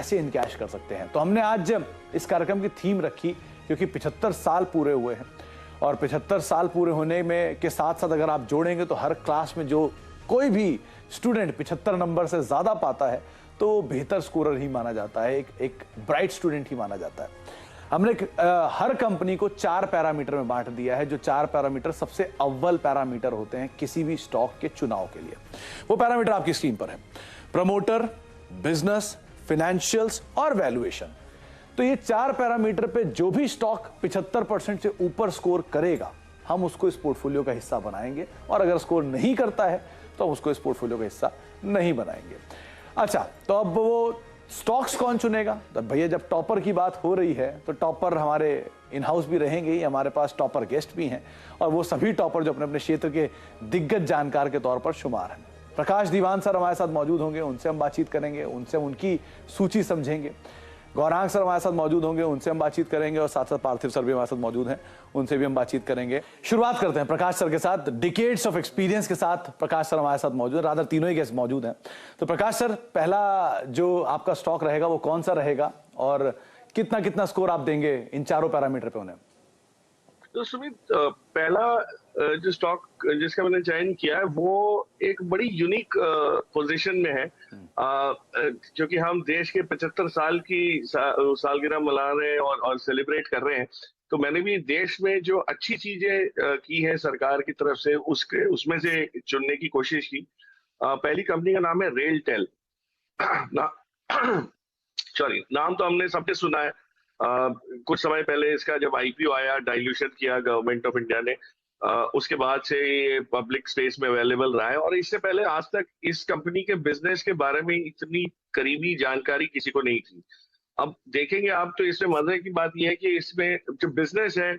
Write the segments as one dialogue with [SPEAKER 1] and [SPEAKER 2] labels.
[SPEAKER 1] ऐसे इनकैश कर सकते हैं। तो हमने आज इस कार्यक्रम की थीम रखी क्योंकि 75 साल पूरे हुए हैं और 75 साल पूरे होने में के साथ साथ अगर आप जोड़ेंगे तो हर क्लास में जो कोई भी स्टूडेंट 75 नंबर से ज्यादा पाता है तो वो बेहतर स्कोरर ही माना जाता है, एक ब्राइट स्टूडेंट ही माना जाता है। हमने हर कंपनी को 4 पैरामीटर में बांट दिया है, जो 4 पैरामीटर सबसे अव्वल पैरामीटर होते हैं किसी भी स्टॉक के चुनाव के लिए। वो पैरामीटर आपकी स्क्रीन पर है, प्रमोटर, बिजनेस, फाइनेंशियल्स और वैल्यूएशन। तो ये 4 पैरामीटर पे जो भी स्टॉक 75% से ऊपर स्कोर करेगा हम उसको इस पोर्टफोलियो का हिस्सा बनाएंगे, और अगर स्कोर नहीं करता है तो हम उसको इस पोर्टफोलियो का हिस्सा नहीं बनाएंगे। अच्छा, तो अब वो स्टॉक्स कौन चुनेगा? तो भैया जब टॉपर की बात हो रही है तो टॉपर हमारे इन हाउस भी रहेंगे ही, हमारे पास टॉपर गेस्ट भी हैं, और वो सभी टॉपर जो अपने अपने क्षेत्र के दिग्गज जानकार के तौर पर शुमार हैं। प्रकाश दीवान सर हमारे साथ मौजूद होंगे, उनसे हम बातचीत करेंगे, उनसे हम उनकी सूची समझेंगे। गौरांग सर हमारे साथ मौजूद होंगे, उनसे हम बातचीत करेंगे, और साथ साथ पार्थिव सर भी हमारे साथ मौजूद हैं, उनसे भी हम बातचीत करेंगे। शुरुआत करते हैं प्रकाश सर के साथ। डिकेड्स ऑफ एक्सपीरियंस के साथ प्रकाश सर हमारे साथ मौजूद हैं, रादर तीनों ही गेस्ट मौजूद हैं। तो प्रकाश सर, पहला जो आपका स्टॉक रहेगा वो कौन सा रहेगा और कितना कितना स्कोर आप देंगे इन चारों पैरामीटर पे उन्हें?
[SPEAKER 2] तो सुमित, पहला जो स्टॉक जिसका मैंने चयन किया है वो एक बड़ी यूनिक पोजीशन में है, क्योंकि हम देश के 75 साल की सालगिरह मना रहे हैं और सेलिब्रेट कर रहे हैं। तो मैंने भी देश में जो अच्छी चीजें की है सरकार की तरफ से उसमें से चुनने की कोशिश की। पहली कंपनी का नाम है रेलटेल। सॉरी, नाम तो हमने सबने सुना है। कुछ समय पहले इसका जब आईपीओ आया, डाइल्यूशन किया गवर्नमेंट ऑफ इंडिया ने, उसके बाद से ये पब्लिक स्पेस में अवेलेबल रहा है, और इससे पहले आज तक इस कंपनी के बिजनेस के बारे में इतनी करीबी जानकारी किसी को नहीं थी। अब देखेंगे आप तो इसमें मजे की बात यह है कि इसमें जो बिजनेस है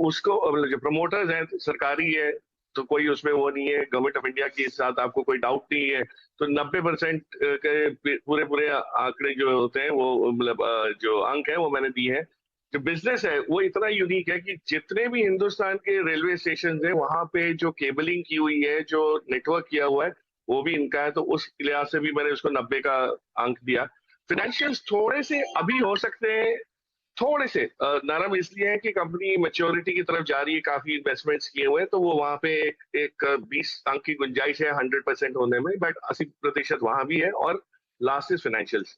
[SPEAKER 2] उसको जो प्रमोटर्स हैं सरकारी है, तो कोई उसमें वो नहीं है, गवर्नमेंट ऑफ इंडिया के साथ आपको कोई डाउट नहीं है। तो 90% के पूरे आंकड़े जो होते हैं वो मतलब जो अंक है वो मैंने दिए हैं। जो बिजनेस है वो इतना यूनिक है कि जितने भी हिंदुस्तान के रेलवे स्टेशन है वहां पे जो केबलिंग की हुई है, जो नेटवर्क किया हुआ है, वो भी इनका है। तो उस लिहाज से भी मैंने उसको 90 का अंक दिया। फाइनेंशियल्स थोड़े से अभी हो सकते हैं थोड़े से नरम, इसलिए है कि कंपनी मैच्योरिटी की तरफ जा रही है, काफी इन्वेस्टमेंट्स किए हुए हैं, तो वो वहां पे एक 20 अंक की गुंजाइश है 100% होने में, बट 80% वहां भी है। और last is financials,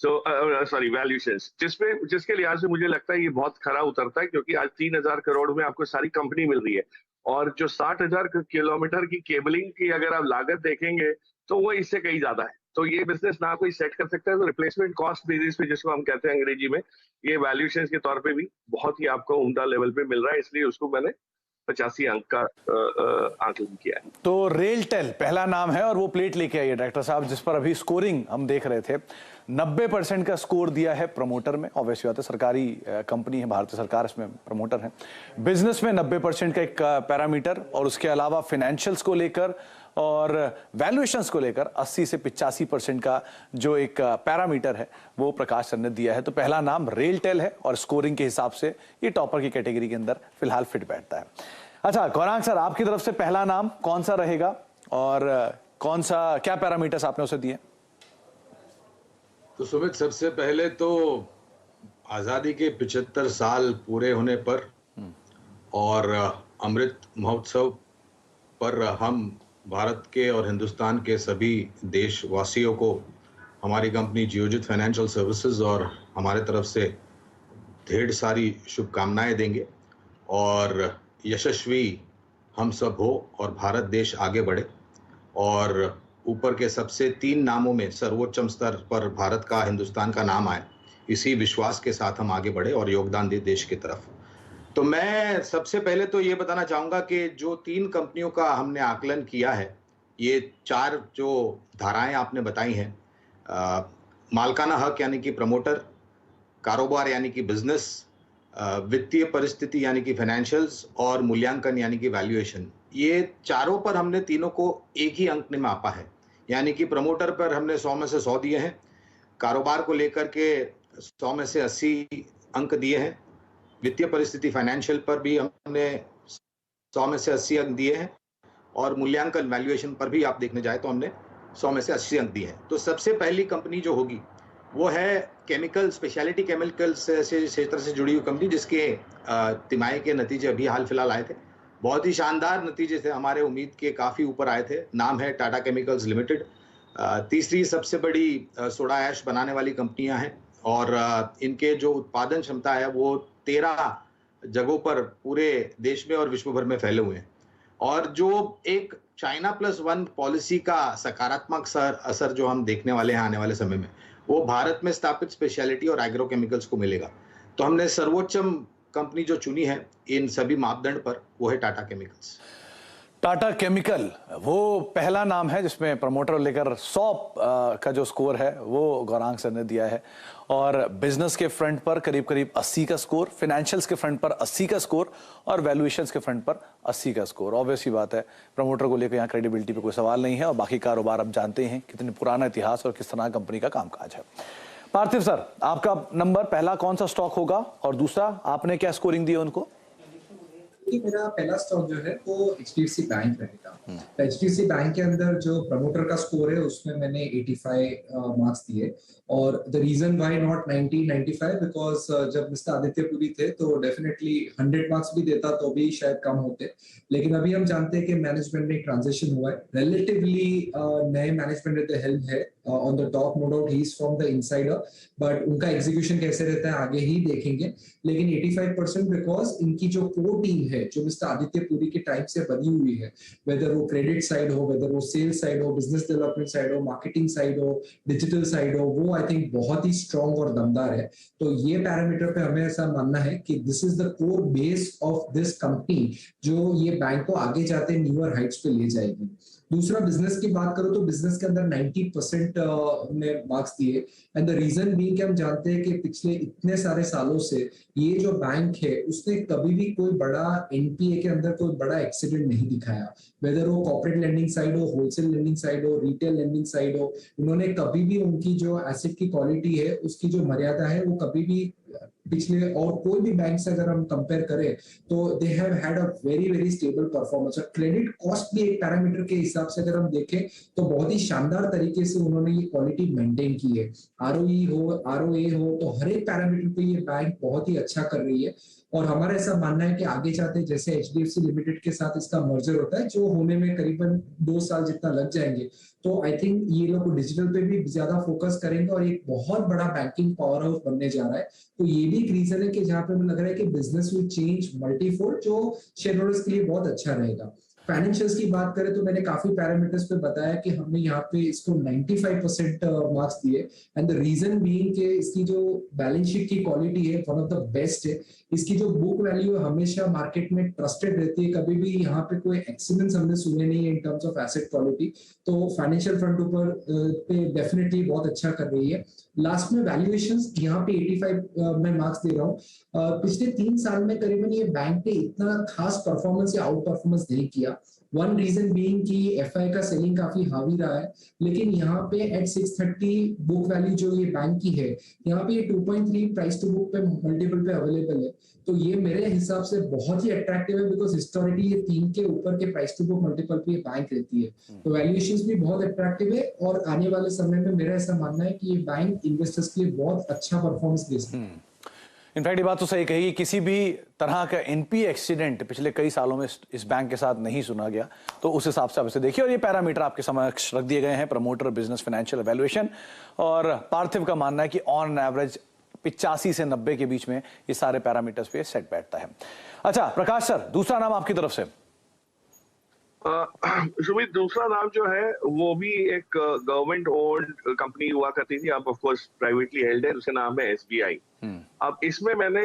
[SPEAKER 2] sorry valuations, जिसके लिहाज से मुझे लगता है ये बहुत खरा उतरता है, क्योंकि आज 3,000 करोड़ में आपको सारी कंपनी मिल रही है, और जो 60,000 किलोमीटर की केबलिंग की अगर आप लागत देखेंगे तो वो इससे कहीं ज्यादा है। तो ये बिजनेस ना कोई सेट कर सकता है, तो रिप्लेसमेंट कॉस्ट बेसिस पे, जिसको हम कहते हैं अंग्रेजी में, ये वैल्यूएशन के तौर पे भी बहुत ही आपको उम्दा लेवल पे मिल रहा है, इसलिए उसको मैंने 85 अंक का आंकलन किया है।
[SPEAKER 1] तो रेलटेल पहला नाम है, और वो प्लेट लेके आइए डायरेक्टर साहब, जिस पर अभी स्कोरिंग हम देख रहे थे। 90% का स्कोर दिया है प्रमोटर में, ऑब्वियसली बात है, सरकारी कंपनी है, भारतीय सरकार इसमें प्रमोटर है। बिजनेस में 90% का एक पैरामीटर, और उसके अलावा फाइनेंशियल्स को लेकर और वैल्यूएशंस को लेकर 80 से 85% का जो एक पैरामीटर है वो प्रकाश सर ने दिया है। तो पहला नाम रेलटेल है, और स्कोरिंग के हिसाब से ये टॉपर की कैटेगरी के अंदर फिलहाल फिट बैठता है। अच्छा गौरांग सर, आपकी तरफ से पहला नाम कौन सा रहेगा और कौन सा, क्या पैरामीटर्स आपने उसे दिए?
[SPEAKER 3] तो सुमित, सबसे पहले तो आजादी के 75 साल पूरे होने पर और अमृत महोत्सव पर हम भारत के और हिंदुस्तान के सभी देशवासियों को हमारी कंपनी जियोजित फाइनेंशियल सर्विसेज और हमारे तरफ से ढेर सारी शुभकामनाएं देंगे, और यशस्वी हम सब हो और भारत देश आगे बढ़े, और ऊपर के सबसे 3 नामों में सर्वोच्च स्तर पर भारत का, हिंदुस्तान का नाम आए, इसी विश्वास के साथ हम आगे बढ़े और योगदान दे देश की तरफ। तो मैं सबसे पहले तो ये बताना चाहूँगा कि जो 3 कंपनियों का हमने आकलन किया है, ये 4 जो धाराएं आपने बताई हैं, मालकाना हक यानी कि प्रमोटर, कारोबार यानी कि बिजनेस, वित्तीय परिस्थिति यानी कि फाइनेंशियल्स, और मूल्यांकन यानी कि वैल्यूएशन, ये चारों पर हमने तीनों को एक ही अंक में मापा है। यानी कि प्रमोटर पर हमने 100 में से 100 दिए हैं, कारोबार को लेकर के 100 में से 80 अंक दिए हैं, वित्तीय परिस्थिति फाइनेंशियल पर भी हमने 100 में से 80 अंक दिए हैं, और मूल्यांकन वैल्यूएशन पर भी आप देखने जाए तो हमने 100 में से 80 अंक दिए हैं। तो सबसे पहली कंपनी जो होगी वो है केमिकल, स्पेशलिटी केमिकल्स से क्षेत्र से जुड़ी हुई कंपनी, जिसके तिमाही के नतीजे अभी हाल फिलहाल आए थे। बहुत ही शानदार नतीजे थे, हमारे उम्मीद के काफी ऊपर आए थे। नाम है टाटा केमिकल्स लिमिटेड। तीसरी सबसे बड़ी सोडा ऐश बनाने वाली कंपनियां हैं, और इनके जो उत्पादन क्षमता है वो 13 जगहों पर पूरे देश में और विश्व भर में फैले हुए हैं। और जो एक चाइना प्लस वन पॉलिसी का सकारात्मक असर जो हम देखने वाले हैं आने वाले समय में, वो भारत में स्थापित स्पेशलिटी और एग्रो केमिकल्स को मिलेगा। तो हमने सर्वोच्चम कंपनी जो चुनी है इन सभी मापदंड पर, वो है टाटा केमिकल्स।
[SPEAKER 1] टाटा केमिकल वो पहला नाम है जिसमें प्रमोटर लेकर 100 का जो स्कोर है वो गौरांग सर ने दिया है, और बिजनेस के फ्रंट पर करीब करीब 80 का स्कोर, फाइनेंशियल्स के फ्रंट पर 80 का स्कोर, और वैल्यूएशंस के फ्रंट पर 80 का स्कोर। ऑब्वियस ही बात है, प्रमोटर को लेकर यहाँ क्रेडिबिलिटी पे कोई सवाल नहीं है, और बाकी कारोबार आप जानते हैं कितने पुराना इतिहास और किस तरह कंपनी का कामकाज है। पार्थिव सर, आपका नंबर पहला कौन सा स्टॉक होगा, और दूसरा आपने क्या स्कोरिंग दी उनको?
[SPEAKER 4] मेरा पहला स्टॉक जो है वो एचडीएफसी बैंक रहेगा। एचडीएफसी बैंक के अंदर जो प्रमोटर का स्कोर है उसमें मैंने 85 मार्क्स दिए, और the reason why not 90 95 because जब मिस्टर आदित्य पुरी थे तो डेफिनेटली 100 मार्क्स भी देता तो भी शायद कम होते, लेकिन अभी हम जानते हैं कि मैनेजमेंट में ट्रांजिशन हुआ है, रिलेटिवली नए मैनेजमेंट एट द हेल्म है on the top. No doubt he is from the insider, but उनका एग्जीक्यूशन कैसे रहता है आगे ही देखेंगे। लेकिन 85% बिकॉज इनकी जो कोर टीम है जो मिस्टर आदित्य पुरी के टाइम से बनी हुई है, वेदर वो क्रेडिट साइड हो, वेदर वो सेल्स साइड हो, बिजनेस डेवलपमेंट साइड हो, मार्केटिंग साइड हो, डिजिटल साइड हो, वो आई थिंक बहुत ही स्ट्रॉन्ग और दमदार है। तो ये पैरामीटर पे हमें ऐसा मानना है कि this is the core base of this company जो ये बैंक को आगे जाते न्यूअर हाइट्स पे ले जाएगी। दूसरा, बिजनेस की बात करो तो बिजनेस के अंदर 90% हमने मार्क्स दिए, एंड द रीजन भी कि हम जानते हैं कि पिछले इतने सारे सालों से ये जो बैंक है उसने कभी भी कोई बड़ा एनपीए के अंदर कोई बड़ा एक्सीडेंट नहीं दिखाया, वेदर वो कॉर्पोरेट लेंडिंग साइड हो, होलसेल लेंडिंग साइड हो, रिटेल लेंडिंग साइड हो। उन्होंने कभी भी उनकी जो एसेट की क्वालिटी है उसकी जो मर्यादा है वो कभी भी पिछले और कोई भी बैंक से अगर हम कंपेयर करें तो they have had a very very stable performance. और क्रेडिट कॉस्ट भी एक पैरामीटर के हिसाब से अगर हम देखें तो बहुत ही शानदार तरीके से उन्होंने ये क्वालिटी मेंटेन की है। आरओई हो, आरओए हो, तो हर एक पैरामीटर पे ये बैंक बहुत ही अच्छा कर रही है। और हमारा ऐसा मानना है कि आगे जाते जैसे एचडीएफसी लिमिटेड के साथ इसका मर्जर होता है जो होने में करीबन 2 साल जितना लग जाएंगे, तो आई थिंक ये लोग डिजिटल पे भी ज्यादा फोकस करेंगे और एक बहुत बड़ा बैंकिंग पावर हाउस बनने जा रहा है। तो ये भी एक रीजन है कि जहाँ पे मुझे लग रहा है कि बिजनेस विल चेंज मल्टीफोल्ड, जो शेयर होल्डर्स के लिए बहुत अच्छा रहेगा। फाइनेंशियल्स की बात करें तो मैंने काफी पैरामीटर्स पे बताया कि हमने यहाँ पे इसको 95% मार्क्स दिए, एंड द रीजन बीइंग कि इसकी जो बैलेंस शीट की क्वालिटी है वन ऑफ द बेस्ट है। इसकी जो बुक वैल्यू है हमेशा मार्केट में ट्रस्टेड रहती है, कभी भी यहाँ पे कोई एक्सीडेंट्स हमने सुने नहीं है in terms of asset quality. तो फाइनेंशियल फ्रंट ऊपर पे डेफिनेटली बहुत अच्छा कर रही है। लास्ट में वैल्यूएशंस यहाँ पे 85 मैं मार्क्स दे रहा हूँ। पिछले 3 साल में करीबन ये बैंक ने इतना खास परफॉर्मेंस या आउट परफॉर्मेंस नहीं किया। वन रीजन बीइंग कि एफआई का सेलिंग काफी हावी रहा है, लेकिन यहाँ पे एट 630 बुक वैल्यू जो ये बैंक की है, यहाँ पे ये 2.3 प्राइस टू बुक पे मल्टीपल पे अवेलेबल है। तो ये मेरे हिसाब से बहुत ही अट्रैक्टिव है, बिकॉज हिस्टोरिकली ये 3 के ऊपर के प्राइस टू बुक मल्टीपल पे बैंक रहती है। तो वैल्यूएशंस भी बहुत अट्रैक्टिव है, और आने वाले समय में मेरा ऐसा मानना है कि ये बैंक इन्वेस्टर्स के लिए बहुत अच्छा परफॉर्मेंस दे सकता है।
[SPEAKER 1] इनफैक्ट ये बात तो सही कही, किसी भी तरह का एनपीए एक्सीडेंट पिछले कई सालों में इस बैंक के साथ नहीं सुना गया। तो उस हिसाब से आप इसे देखिए, और ये पैरामीटर आपके समक्ष रख दिए गए हैं, प्रमोटर, बिजनेस, फाइनेंशियल वैल्यूएशन। और पार्थिव का मानना है कि ऑन एवरेज 85 से 90 के बीच में ये सारे पैरामीटर्स पे सेट बैठता है। अच्छा प्रकाश सर, दूसरा नाम आपकी तरफ से।
[SPEAKER 2] सुमित, दूसरा नाम जो है वो भी एक गवर्नमेंट ओन्ड कंपनी हुआ करती थी, अब ऑफ कोर्स प्राइवेटली हेल्ड है, उसका नाम है एसबीआई। अब इसमें मैंने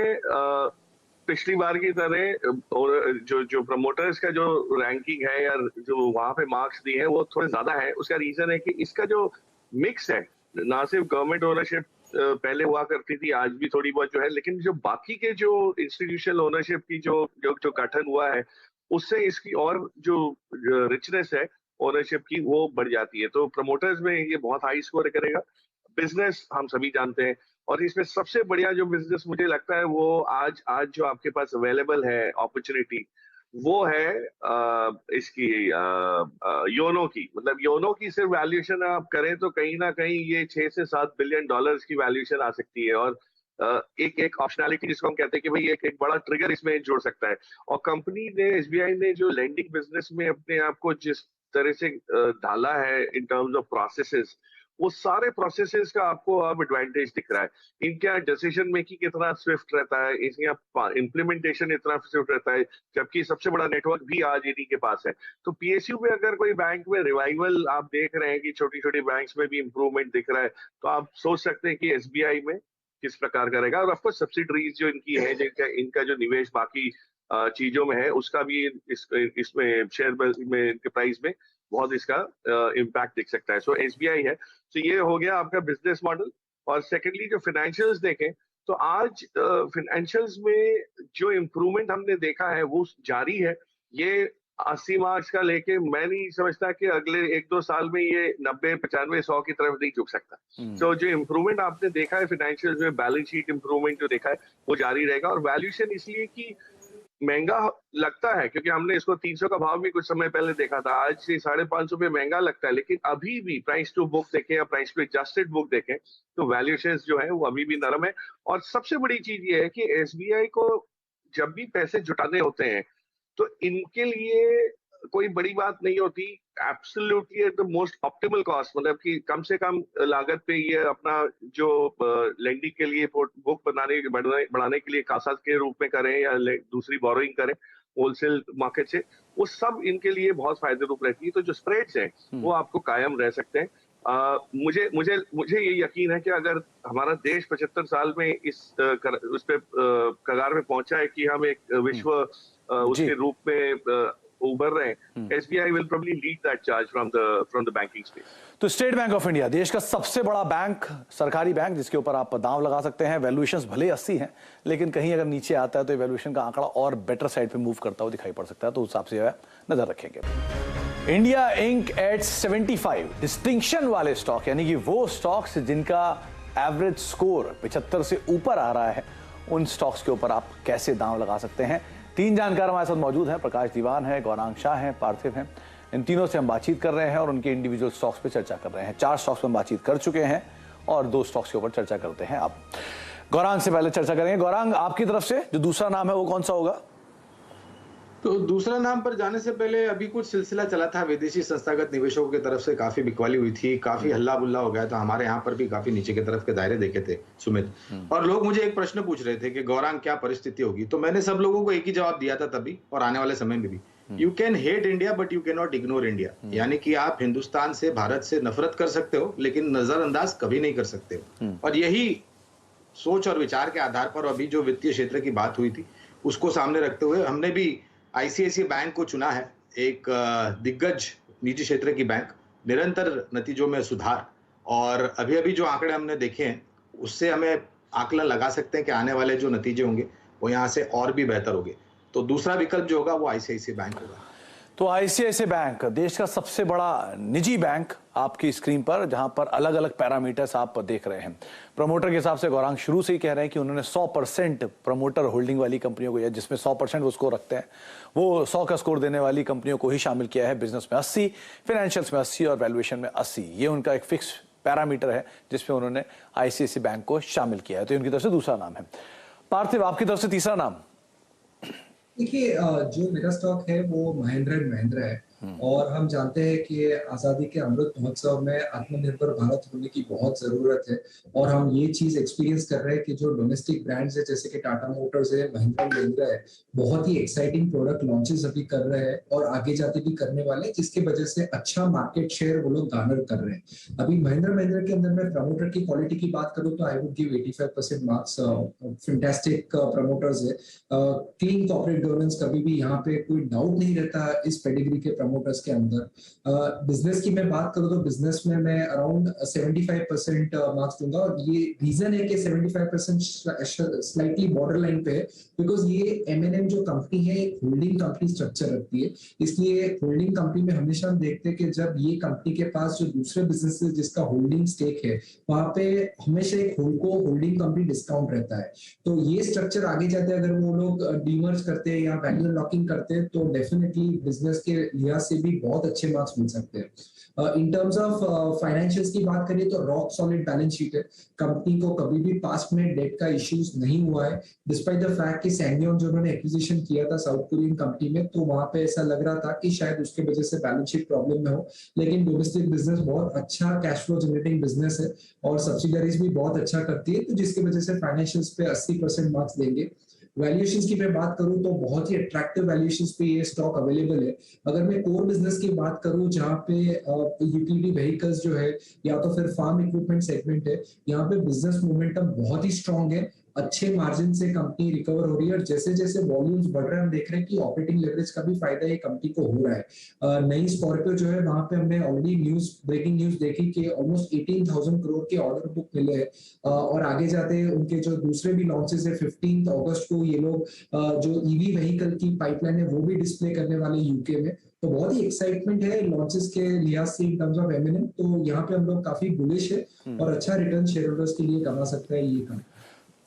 [SPEAKER 2] पिछली बार की तरह और जो प्रमोटर्स का जो रैंकिंग है या जो वहां पे मार्क्स दिए हैं वो थोड़े ज्यादा है। उसका रीजन है कि इसका जो मिक्स है, ना सिर्फ गवर्नमेंट ओनरशिप पहले हुआ करती थी, आज भी थोड़ी बहुत जो है, लेकिन जो बाकी के जो इंस्टीट्यूशनल ओनरशिप की जो गठन हुआ है उससे इसकी और जो रिचनेस है ओनरशिप की वो बढ़ जाती है। तो प्रमोटर्स में ये बहुत हाई स्कोर करेगा। बिजनेस हम सभी जानते हैं, और इसमें सबसे बढ़िया जो बिजनेस मुझे लगता है वो आज जो आपके पास अवेलेबल है अपॉर्चुनिटी, वो है इसकी योनो की। मतलब योनो की सिर्फ वैल्यूएशन आप करें तो कहीं ना कहीं ये 6 से 7 बिलियन डॉलर्स की वैल्यूएशन आ सकती है। और एक एक ऑप्शनैलिटी जिसको हम कहते हैं कि भाई एक बड़ा ट्रिगर इसमें जोड़ सकता है। और कंपनी ने, एसबीआई ने जो लेंडिंग बिजनेस में अपने आप को जिस तरह से ढाला है इन टर्म्स ऑफ प्रोसेसेस, वो सारे प्रोसेसेस का आपको अब एडवांटेज दिख रहा है। इनका डिसीजन मेकिंग इतना स्विफ्ट रहता है, इनका इम्प्लीमेंटेशन इतना स्विफ्ट रहता है, जबकि सबसे बड़ा नेटवर्क भी आज इन्हीं के पास है। तो पीएसयू में अगर कोई बैंक में रिवाइवल आप देख रहे हैं कि छोटी छोटी बैंक्स में भी इंप्रूवमेंट दिख रहा है, तो आप सोच सकते हैं कि एसबीआई में किस प्रकार का रहेगा। और ऑफकोर्स सब्सिडरीज जो इनकी है, जिनका इनका जो निवेश बाकी चीजों में है, उसका भी इसमें शेयर में प्राइस में बहुत इसका इम्पैक्ट दिख सकता है। सो एसबीआई है। तो ये हो गया आपका बिजनेस मॉडल। और सेकेंडली जो फाइनेंशियल्स देखें तो आज फाइनेंशियल्स में जो इम्प्रूवमेंट हमने देखा है वो जारी है। ये 80 मार्च का लेके मैं नहीं समझता कि अगले 1-2 साल में ये 90, 95, 100 की तरफ नहीं झुक सकता। तो जो इम्प्रूवमेंट आपने देखा है फाइनेंशियल्स में, बैलेंस शीट इम्प्रूवमेंट जो देखा है वो जारी रहेगा। और वैल्यूएशन इसलिए कि महंगा लगता है क्योंकि हमने इसको 300 का भाव भी कुछ समय पहले देखा था, आज से 550 पे महंगा लगता है, लेकिन अभी भी प्राइस टू बुक देखें या प्राइस टू एडजस्टेड बुक देखें तो वैल्यूएशंस जो है वो अभी भी नरम है। और सबसे बड़ी चीज ये है कि एसबीआई को जब भी पैसे जुटाने होते हैं तो इनके लिए कोई बड़ी बात नहीं होती, absolutely at the most optimal cost, मतलब कि कम से कम लागत पे ये अपना जो लेंडिंग के लिए बुक बढ़ाने के लिए कासा के रूप में करें या दूसरी बोरोइंग करें होलसेल मार्केट से, वो सब इनके लिए बहुत फायदे रूप रहती है। तो जो स्प्रेड्स हैं वो आपको कायम रह सकते हैं। मुझे मुझे मुझे ये यकीन है कि अगर हमारा देश 75 साल में उस पे कगार में पहुंचा है कि हम एक विश्व उसके रूप में उभर रहे हैं, SBI will probably lead that charge from the banking space.
[SPEAKER 1] तो स्टेट बैंक ऑफ इंडिया देश का सबसे बड़ा बैंक, सरकारी बैंक, जिसके ऊपर आप दांव लगा सकते हैं। वैल्यूएशंस भले 80 हैं, लेकिन कहीं अगर नीचे आता है तो वैल्यूएशन का आंकड़ा और बेटर साइड पे मूव करता हुआ दिखाई पड़ सकता है, तो उस हिसाब से नजर रखेंगे। इंडिया इंक एट 75 डिस्टिंक्शन वाले स्टॉक, यानी कि वो स्टॉक्स जिनका एवरेज स्कोर 75 से ऊपर आ रहा है, उन स्टॉक्स के ऊपर आप कैसे दांव लगा सकते हैं। 3 जानकार हमारे साथ मौजूद हैं। प्रकाश दीवान है, गौरांग शाह हैं, पार्थिव हैं। इन तीनों से हम बातचीत कर रहे हैं और उनके इंडिविजुअल स्टॉक्स पे चर्चा कर रहे हैं। 4 स्टॉक्स पे हम बातचीत कर चुके हैं और 2 स्टॉक्स के ऊपर चर्चा करते हैं। आप गौरांग से पहले चर्चा करेंगे। गौरांग, आपकी तरफ से जो दूसरा नाम है वो कौन सा होगा?
[SPEAKER 3] तो दूसरा नाम पर जाने से पहले अभी कुछ सिलसिला चला था, विदेशी संस्थागत निवेशकों की तरफ से काफी बिकवाली हुई थी, काफी हल्ला बुल्ला हो गया था। हमारे यहाँ पर भी काफी नीचे की तरफ के दायरे देखे थे सुमित, और लोग मुझे एक प्रश्न पूछ रहे थे कि गौरांग क्या परिस्थिति होगी। तो मैंने सब लोगों को एक ही जवाब दिया था तभी और आने वाले समय में भी, you can hate India but you can not ignore India. यानी कि आप हिंदुस्तान से, भारत से नफरत कर सकते हो लेकिन नजरअंदाज कभी नहीं कर सकते हो। और यही सोच और विचार के आधार पर अभी जो वित्तीय क्षेत्र की बात हुई थी उसको सामने रखते हुए हमने भी आईसीआईसीआई बैंक को चुना है, एक दिग्गज निजी क्षेत्र की बैंक, निरंतर नतीजों में सुधार, और अभी अभी जो आंकड़े हमने देखे हैं उससे हमें आकलन लगा सकते हैं कि आने वाले जो नतीजे होंगे वो यहाँ से और भी बेहतर होंगे। तो दूसरा विकल्प जो होगा वो आईसीआईसीआई बैंक होगा।
[SPEAKER 1] तो आईसीआईसीआई बैंक देश का सबसे बड़ा निजी बैंक आपकी स्क्रीन पर, जहां पर अलग अलग पैरामीटर्स आप देख रहे हैं। प्रमोटर के हिसाब से गौरांग शुरू से ही कह रहे हैं कि उन्होंने 100% प्रमोटर होल्डिंग वाली कंपनियों को, या जिसमें 100% वो स्कोर रखते हैं, वो 100 का स्कोर देने वाली कंपनियों को ही शामिल किया है। बिजनेस में 80, फाइनेंशियल्स में 80 और वैल्यूएशन में 80, ये उनका एक फिक्स पैरामीटर है जिसमें उन्होंने आईसीआईसीआई बैंक को शामिल किया है। तो उनकी तरफ से दूसरा नाम है। पार्थिव, आपकी तरफ से तीसरा नाम?
[SPEAKER 4] देखिए, जो मेरा स्टॉक है वो महिंद्रा एंड महिंद्रा है, और हम जानते हैं कि आजादी के अमृत महोत्सव में आत्मनिर्भर भारत होने की बहुत जरूरत है। और हम ये चीज एक्सपीरियंस कर रहे हैं कि जो डोमेस्टिक ब्रांड्स है जैसे कि टाटा मोटर्स है, महिंद्रा है, बहुत ही एक्साइटिंग प्रोडक्ट लॉन्चेस अभी कर रहे हैं और आगे जाते भी करने वाले हैं, जिसकी वजह से अच्छा मार्केट शेयर वो लोग गार्नर कर रहे हैं। अभी महिंद्रा के अंदर मैं प्रमोटर की क्वालिटी की बात करूँ तो I would give 85% marks. Fantastic promoters है, क्लीन कॉर्पोरेट गवर्नेंस, कभी भी यहाँ पे कोई डाउट नहीं रहता इस पेडिग्री के प्रमोटर्स के अंदर। बिजनेस की मैं बात करूँ तो बिजनेस में मैं अराउंड 75% मार्क्स दूंगा, और ये रीजन है कि 75% स्लाइटली बॉर्डर लाइन पे है, बिकॉज ये M&M जो कंपनी है एक होल्डिंग कंपनी स्ट्रक्चर रखती है। इसलिए होल्डिंग कंपनी में हमेशा हम देखते हैं कि जब ये कंपनी के पास जो दूसरे बिजनेस जिसका होल्डिंग स्टेक है, वहां पे हमेशा एक होल्डिंग कंपनी डिस्काउंट रहता है। तो ये स्ट्रक्चर आगे जाते अगर वो लोग डीमर्ज करते हैं या वैल्यू लॉकिंग करते हैं तो डेफिनेटली बिजनेस के लिहाज से भी बहुत अच्छे मार्क्स मिल सकते हैं। इन टर्म्स ऑफ फाइनेंशियल्स की बात करिए तो रॉक सॉलिड बैलेंस शीट है। कंपनी को कभी भी पास्ट में डेट का इश्यूज नहीं हुआ है, डिस्पाइट द फैक्ट कि सैंगयोन जो उन्होंने एक्विजिशन किया था साउथ कोरियन कंपनी में, तो वहां पे ऐसा लग रहा था कि शायद उसके वजह से बैलेंस शीट प्रॉब्लम में हो, लेकिन डोमेस्टिक बिजनेस बहुत अच्छा कैश फ्लो जनरेटिंग बिजनेस है और सब्सिडरीज भी बहुत अच्छा करती है, तो जिसकी वजह से फाइनेंशियल्स पे 80% मार्क्स देंगे। वैल्यूएशंस की मैं बात करूं तो बहुत ही अट्रैक्टिव वैल्यूएशंस पे ये स्टॉक अवेलेबल है। अगर मैं कोर बिजनेस की बात करूं जहां पे यूटिलिटी व्हीकल्स जो है या तो फिर फार्म इक्विपमेंट सेगमेंट है, यहाँ पे बिजनेस मोमेंटम बहुत ही स्ट्रांग है, अच्छे मार्जिन से कंपनी रिकवर हो रही है, और जैसे जैसे वॉल्यूम्स बढ़ रहे हैं हम देख रहे हैं कि ऑपरेटिंग लेवरेज का भी फायदा ये कंपनी को हो रहा है। नई स्कॉर्पियो जो है वहां पे हमने ऑलरेडी ब्रेकिंग न्यूज देखी कि ऑलमोस्ट 18,000 करोड़ के ऑर्डर बुक मिले हैं, और आगे जाते उनके जो दूसरे भी लॉन्चेस है 15 अगस्त को ये लोग जो ईवी व्हीकल की पाइपलाइन है वो भी डिस्प्ले करने वाले यूके में। तो बहुत ही एक्साइटमेंट है लॉन्चेस के लिहाज से इन टर्म्स ऑफ M&M, तो यहाँ पे हम लोग काफी बुलिश है और अच्छा रिटर्न शेयर होल्डर्स के लिए कमा सकता है ये कंपनी।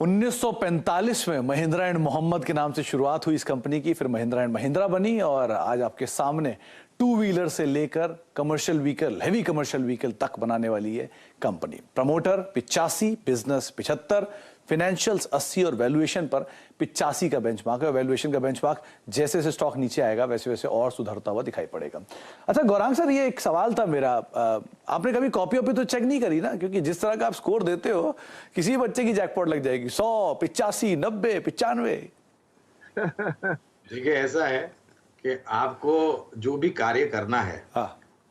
[SPEAKER 1] 1945 में महिंद्रा एंड मोहम्मद के नाम से शुरुआत हुई इस कंपनी की, फिर महिंद्रा एंड महिंद्रा बनी और आज आपके सामने टू व्हीलर से लेकर commercial vehicle, heavy commercial vehicle तक बनाने वाली है कंपनी। प्रमोटर 85, बिजनेस 75, फाइनेंशियल्स 80 और वैल्यूएशन पर 85 का बेंचमार्क है। वैल्यूएशन का बेंचमार्क जैसे जैसे स्टॉक नीचे आएगा वैसे वैसे और सुधरता हुआ दिखाई पड़ेगा। अच्छा गौरांग सर, ये एक सवाल था मेरा, आपने कभी कॉपी वॉपी तो चेक नहीं करी ना? क्योंकि जिस तरह का आप स्कोर देते हो किसी बच्चे की जैकपॉट लग जाएगी, 100, 85, 90, 95।
[SPEAKER 3] देखिए ऐसा है कि आपको जो भी कार्य करना है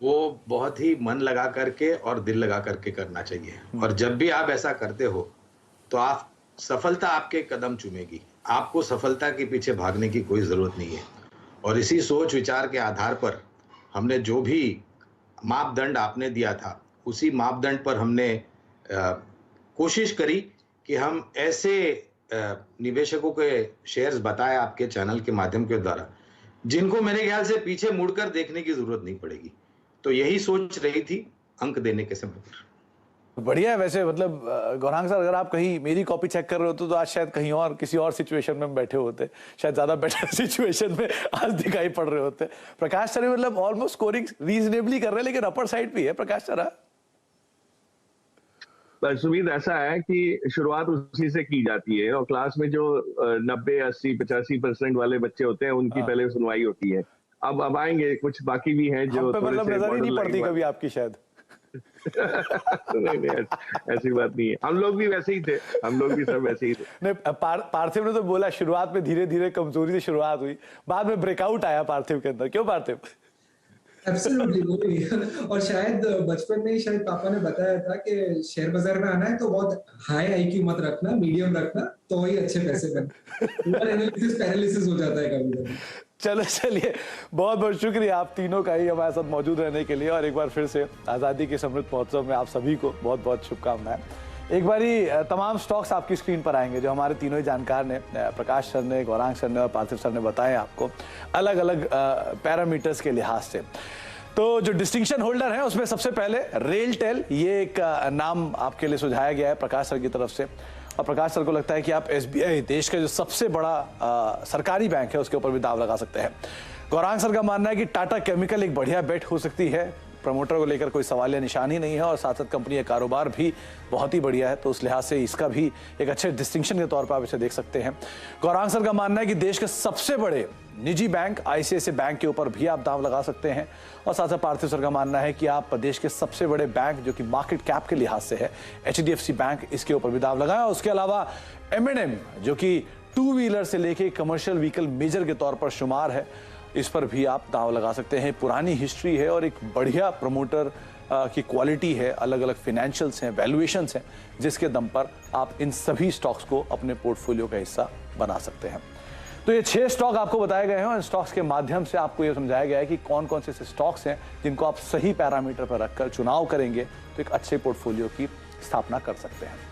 [SPEAKER 3] वो बहुत ही मन लगा करके और दिल लगा करके करना चाहिए, और जब भी आप ऐसा करते हो तो आप सफलता आपके कदम चूमेगी, आपको सफलता के पीछे भागने की कोई जरूरत नहीं है। और इसी सोच विचार के आधार पर हमने जो भी मापदंड आपने दिया था उसी मापदंड पर हमने कोशिश करी कि हम ऐसे निवेशकों के शेयर्स बताए आपके चैनल के माध्यम के द्वारा जिनको मेरे ख्याल से पीछे मुड़कर देखने की जरूरत नहीं पड़ेगी। तो यही सोच रही थी अंक देने के समय पर।
[SPEAKER 1] बढ़िया है वैसे, मतलब गौरांग सर अगर आप कहीं मेरी कॉपी चेक कर रहे होते तो आज शायद कहीं और किसी और सिचुएशन में बैठे होते, शायद ज्यादा बेटर सिचुएशन में आज दिखाई पड़ रहे होते। प्रकाश सर मतलब ऑलमोस्ट स्कोरिंग रीजनेबली कर रहे हैं, लेकिन अपर साइड भी है प्रकाश सर।
[SPEAKER 2] बस उम्मीद ऐसा है कि शुरुआत उसी से की जाती है और क्लास में जो 90, 80, 85% वाले बच्चे होते हैं उनकी पहले सुनवाई होती है। अब आएंगे कुछ बाकी भी हैं जो
[SPEAKER 1] मतलब नजर ही नहीं पड़ती कभी आपकी शायद।
[SPEAKER 2] नहीं, ऐसी बात नहीं है, हम लोग भी वैसे ही थे, हम लोग भी सब वैसे ही थे।
[SPEAKER 1] नहीं, पार्थिव ने तो बोला शुरुआत में धीरे धीरे कमजोरी से शुरुआत हुई, बाद में ब्रेकआउट आया पार्थिव के अंदर। क्यों पार्थिव?
[SPEAKER 4] एब्सोल्युटली, और शायद बचपन में ही शायद पापा ने बताया था कि शेयर बाजार में आना है तो बहुत हाई आईक्यू मत रखना, मीडियम रखना, तो ही अच्छे पैसे बनते। एनालिसिस पैरालिसिस हो जाता है कभी-कभी।
[SPEAKER 1] चलो चलिए, बहुत बहुत शुक्रिया आप तीनों का ही हमारे साथ मौजूद रहने के लिए, और एक बार फिर से आज़ादी के अमृत महोत्सव में आप सभी को बहुत बहुत शुभकामनाएं। एक बारी तमाम स्टॉक्स आपकी स्क्रीन पर आएंगे जो हमारे तीनों ही जानकार ने, प्रकाश सर ने, गौरांग सर ने और पार्थिव सर ने बताए आपको अलग अलग पैरामीटर्स के लिहाज से। तो जो डिस्टिंक्शन होल्डर है उसमें सबसे पहले रेलटेल, ये एक नाम आपके लिए सुझाया गया है प्रकाश सर की तरफ से, और प्रकाश सर को लगता है कि आप SBI, देश का जो सबसे बड़ा सरकारी बैंक है, उसके ऊपर भी दाव लगा सकते हैं। गौरांग सर का मानना है कि टाटा केमिकल एक बढ़िया बेट हो सकती है, प्रमोटर को लेकर कोई सवाल या निशान ही नहीं है, और साथ साथ कंपनी का कारोबार भी बहुत ही बढ़िया है, तो उस लिहाज से इसका भी एक अच्छे डिस्टिंक्शन के तौर पर आप इसे देख सकते हैं। गौरांग सर का मानना है कि देश के सबसे बड़े निजी बैंक ICICI बैंक के ऊपर भी आप दाव लगा सकते हैं, और साथ साथ पार्थिव सर का मानना है कि आप देश के सबसे बड़े बैंक जो कि मार्केट कैप के लिहाज से है HDFC बैंक, इसके ऊपर भी दाव लगाएं। और उसके अलावा M&M जो कि टू व्हीलर से लेके कमर्शियल व्हीकल मेजर के तौर पर शुमार है, इस पर भी आप दाव लगा सकते हैं। पुरानी हिस्ट्री है और एक बढ़िया प्रमोटर की क्वालिटी है, अलग अलग फाइनेंशियल्स हैं, वैल्यूएशंस हैं, जिसके दम पर आप इन सभी स्टॉक्स को अपने पोर्टफोलियो का हिस्सा बना सकते हैं। तो ये 6 स्टॉक आपको बताए गए हैं और इन स्टॉक्स के माध्यम से आपको ये समझाया गया है कि कौन कौन से स्टॉक्स हैं जिनको आप सही पैरामीटर पर रखकर चुनाव करेंगे तो एक अच्छे पोर्टफोलियो की स्थापना कर सकते हैं।